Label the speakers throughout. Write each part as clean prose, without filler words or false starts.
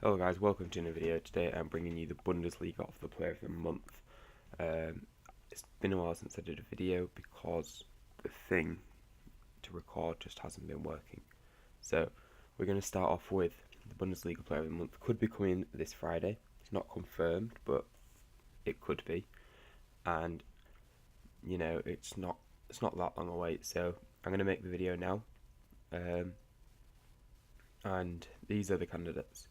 Speaker 1: Hello guys, welcome to another video. Today I'm bringing you the Bundesliga of the Player of the Month. It's been a while since I did a video because the thing to record just hasn't been working. So we're going to start off with the Bundesliga Player of the Month. Could be coming this Friday. It's not confirmed, but it could be. And you know, it's not that long away. So I'm going to make the video now. And these are the candidates.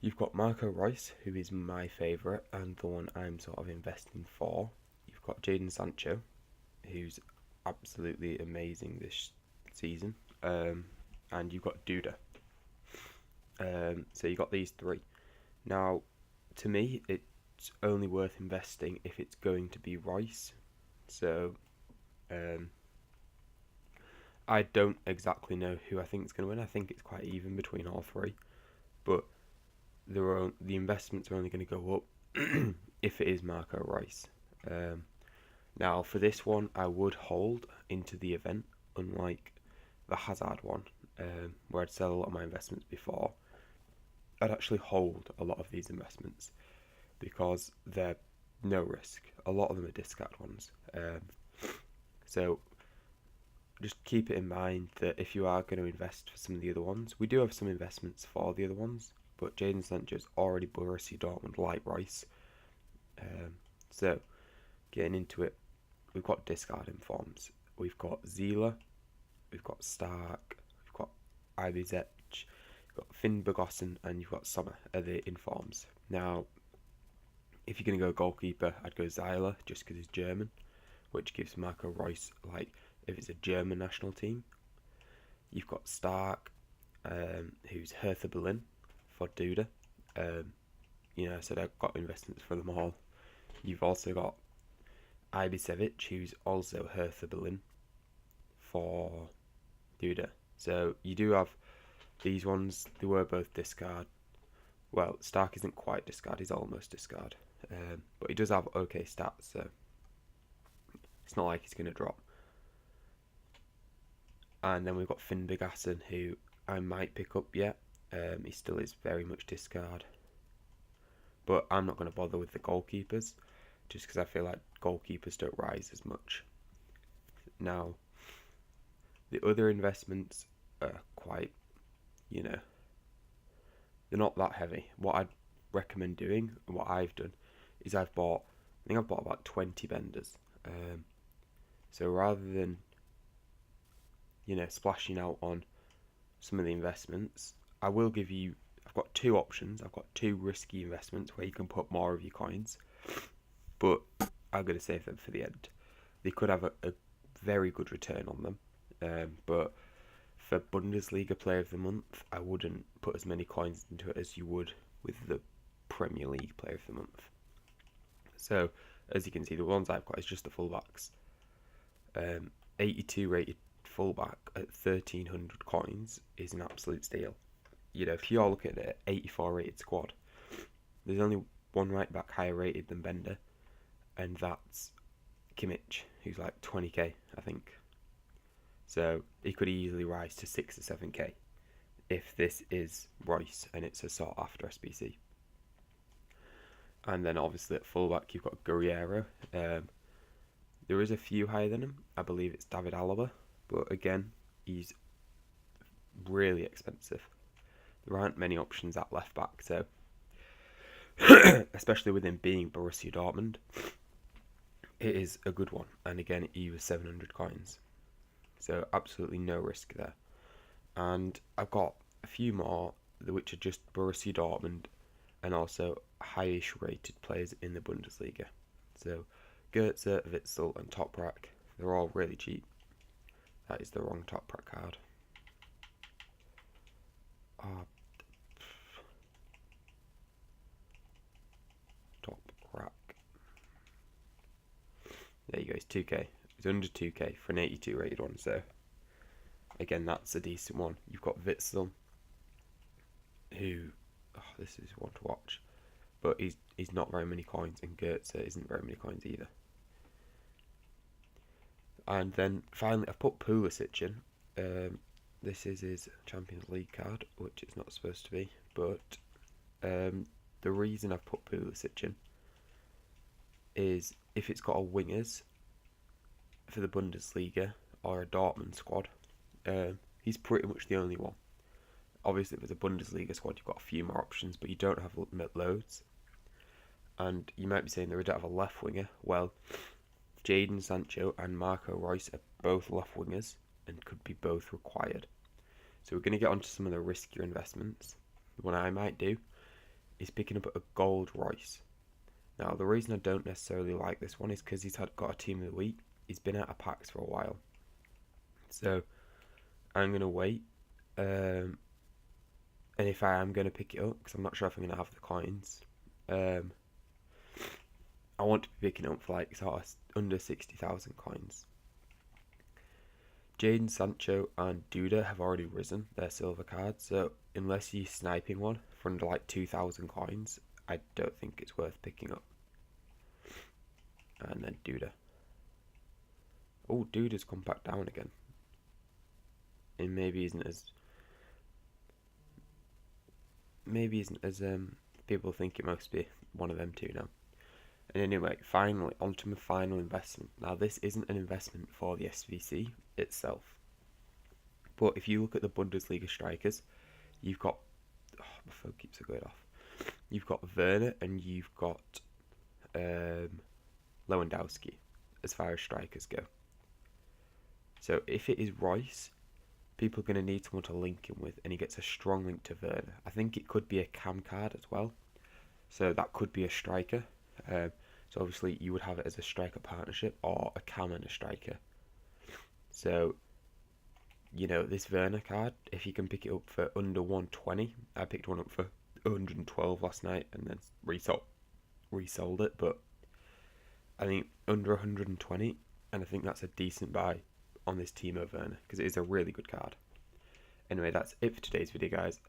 Speaker 1: You've got Marco Reus, who is my favourite and the one I'm sort of investing for. You've got Jadon Sancho, who's absolutely amazing this season. And you've got Duda. So you've got these three. Now, to me, it's only worth investing if it's going to be Reus. So, I don't exactly know who I think is going to win. I think it's quite even between all three. But the investments are only going to go up if it is Marco Reus. Now, for this one, I would hold into the event, unlike the Hazard one, where I'd sell a lot of my investments before. I'd actually hold a lot of these investments because they're no risk. A lot of them are discard ones. So just keep it in mind that if you are going to invest for some of the other ones, we do have some investments for the other ones, but Jadon Sancho's already Borussia Dortmund like Reus. So getting into it, we've got discard informs. We've got Zila, we've got Stark, we've got Ibizech, we've got Finn Bergossen, and you've got Sommer are the informs. Now, if you're going to go goalkeeper, I'd go Zila just because he's German, which gives Marco Reus, like, if it's a German national team. You've got Stark, who's Hertha Berlin for Duda. I said I've got investments for them all. You've also got Ibisevic, who's also Hertha Berlin for Duda. So you do have these ones. They were both discard. Well, Stark isn't quite discard. He's almost discard. But he does have okay stats, so it's not like he's going to drop. And then we've got Finn Bergassen, who I might pick up yet. He still is very much discard. But I'm not going to bother with the goalkeepers, just because I feel like goalkeepers don't rise as much. Now, the other investments are quite, they're not that heavy. What I'd recommend doing, and what I've done, is I think I've bought about 20 benders. So rather than, splashing out on some of the investments, I've got two options. I've got two risky investments where you can put more of your coins, but I'm going to save them for the end. They could have a very good return on them, but for Bundesliga Player of the Month, I wouldn't put as many coins into it as you would with the Premier League Player of the Month. So, as you can see, the ones I've got is just the fullbacks. 82 rated fullback at 1,300 coins is an absolute steal. If you're looking at an 84 rated squad, there's only one right back higher rated than Bender, and that's Kimmich, who's like 20k, I think. So he could easily rise to 6 or 7k if this is Reus and it's a sought after SBC. And then obviously at fullback you've got Guerrero. There is a few higher than him. I believe it's David Alaba, but again, he's really expensive. There aren't many options at left back, so especially with him being Borussia Dortmund, it is a good one. And again, he was 700 coins, so absolutely no risk there. And I've got a few more which are just Borussia Dortmund and also highish rated players in the Bundesliga. So Goetze, Witzel and Toprak, they're all really cheap. That is the wrong Toprak card. Toprak. There you go, it's 2k. It's under 2k for an 82 rated one, so again, that's a decent one. You've got Witzel, who, this is one to watch, but he's not very many coins, and Goetze isn't very many coins either. And then finally, I've put Pulisic in. This is his Champions League card, which it's not supposed to be, but The reason I've put Pulisic in is if it's got a wingers for the Bundesliga or a Dortmund squad, he's pretty much the only one. Obviously, if it's a Bundesliga squad, you've got a few more options, but you don't have loads. And you might be saying they don't have a left winger. Well, Jadon Sancho and Marco Reus are both left wingers and could be both required. So we're going to get onto some of the riskier investments. The one I might do is picking up a gold Reus. Now, the reason I don't necessarily like this one is because he's got a team of the week. He's been out of packs for a while. So I'm going to wait. And if I am going to pick it up, because I'm not sure if I'm going to have the coins, I want to be picking it up for like sort of under 60,000 coins. Jadon Sancho and Duda have already risen their silver cards, so unless you're sniping one for under like 2,000 coins, I don't think it's worth picking up. And then Duda. Oh, Duda's come back down again. It maybe isn't as people think it must be one of them two now. And anyway, finally, onto my final investment. Now, this isn't an investment for the SVC itself. But if you look at the Bundesliga strikers, you've got... Oh, my phone keeps going off. You've got Werner and you've got Lewandowski as far as strikers go. So if it is Reus, people are going to need someone to link him with, and he gets a strong link to Werner. I think it could be a cam card as well. So that could be a striker. So obviously you would have it as a striker partnership or a cam and a striker. So, you know, this Werner card, if you can pick it up for under 120, I picked one up for 112 last night and then resold it, but I think under 120, and I think that's a decent buy on this Timo Werner because it is a really good card. Anyway, that's it for today's video, guys.